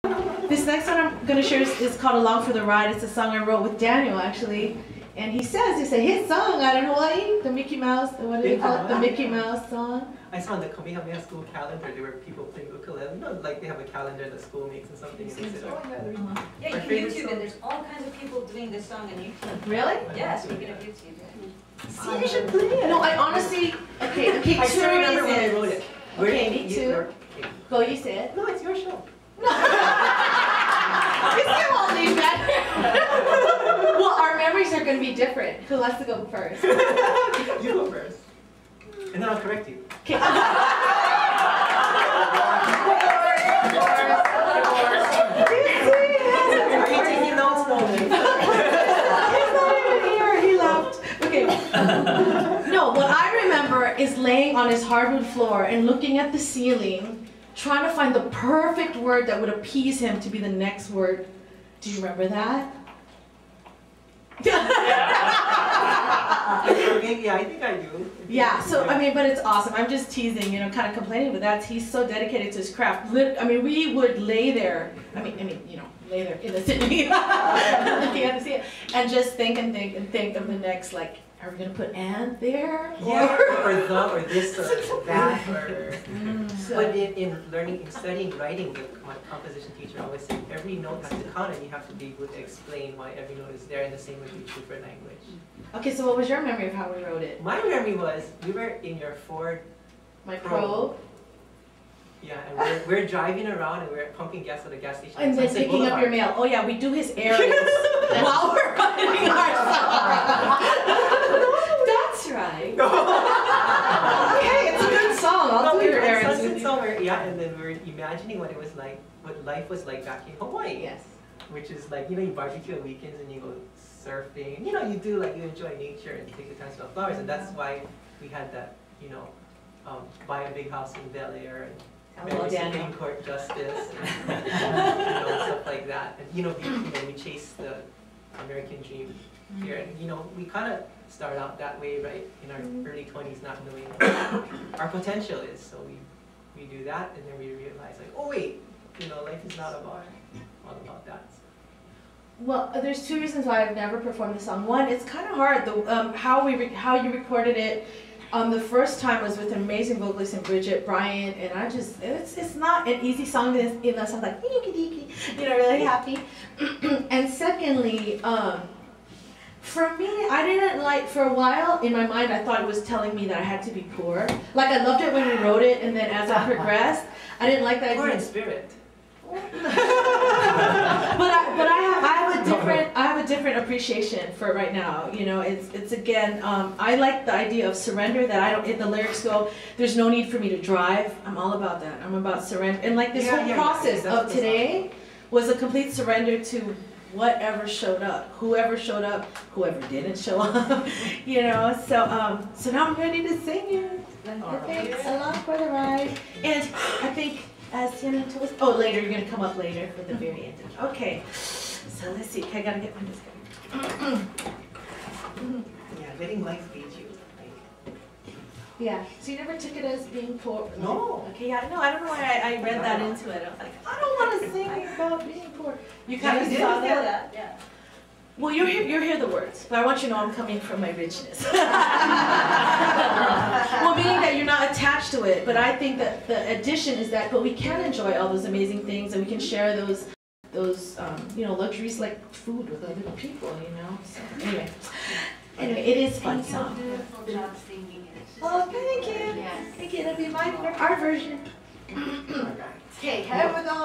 This next one I'm going to share is called Along for the Ride. It's a song I wrote with Daniel, actually. And he says it's a hit song out in Hawaii, the Mickey Mouse, what do they call it? The Mickey Mouse song. I saw on the Kamehameha school calendar, there were people playing ukulele. You know, like they have a calendar that school makes and something. And they said, oh yeah, yeah, you can YouTube it. There's all kinds of people doing this song on YouTube. Really? Yeah, speaking of YouTube. See, you should play it. No, I honestly, okay, I still remember when I wrote it. Okay, me too. Go, you say it. No, it's your show. No. We still won't leave that. Well, our memories are going to be different. Who wants to go first? You go first. And then I'll correct you. Okay. Are you taking notes, Nolan? He's not even here. He left. Okay. No, what I remember is laying on his hardwood floor and looking at the ceiling, trying to find the perfect word that would appease him to be the next word. Do you remember that? Yeah, I think I do. Yeah, so I mean, but it's awesome. I'm just teasing, you know, kind of complaining, but he's so dedicated to his craft. I mean, we would lay there, I mean, you know, lay there in the city, looking at the sea, and just think and think of the next, like, are we going to put and there? Yeah, or the, or this, or that, or... But in studying writing, my composition teacher always said every note has to count and you have to be able to explain why every note is there, and the same would be true for language. Okay, so what was your memory of how we wrote it? My memory was, we were in your Ford Pro. Yeah, and we're driving around and we're pumping gas at a gas station. And then picking up your mail. Oh yeah, we do his errands while we're running our song. That's right. Okay, it's a good song. I'll do your errands with you. Yeah, and then we're imagining what it was like, what life was like back in Hawaii. Yes. Which is like, you know, you barbecue on weekends and you go surfing. You know, you do like, you enjoy nature and you take the time to smell flowers. And that's why we had that, you know, buy a big house in Bel Air and marry Supreme Court Justice and you know, stuff like that. And you know, we chase the American dream here. And you know, we kind of start out that way, right? In our early 20s, not knowing what our potential is. So we do that, and then we realize like, oh wait, you know, life is not all about that. Well, there's two reasons why I've never performed the song. One, it's kind of hard. How you recorded it. The first time was with an amazing vocalist in Bridget Bryant, and it's not an eeasy song unless I'm like, you know, really happy. And secondly, for me, I didn't like, for a while in my mind, I thought it was telling me that I had to be poor. Like, I loved it when we wrote it, and then as I progressed, I didn't like that. Poor in spirit. But I have a different appreciation for it right now. You know, it's again, I like the idea of surrender, that I don't, the lyrics go, there's no need for me to drive. I'm all about that. I'm about surrender. And like this whole process of today was a complete surrender to whatever showed up, whoever didn't show up, you know. So so now I'm ready to sing it. Okay, Along for the Ride. And I think, as Tiana told us, oh, later, you're going to come up later for the very end. Okay, so let's see. I got to get my disc. Yeah, letting life feed you. Yeah, so you never took it as being poor? No. Okay, yeah, no, I don't know why I read that into it. I was like, I don't want to sing about being poor. You kind of saw that? Yeah. Well, you hear the words, but I want you to know I'm coming from my richness. Well, meaning that you're not attached to it, but I think that the addition is that, but we can enjoy all those amazing things, and we can share those you know, luxuries like food with other people, you know. So anyway, it is a fun song. Beautiful job singing it. Oh, thank you. Yes. Thank you. It'll be our version. Okay, here we go.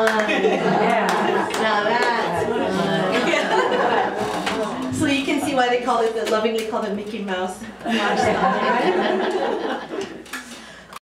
Now that's fun. So you can see why they call it, lovingly called it Mickey Mouse. Watch that, right?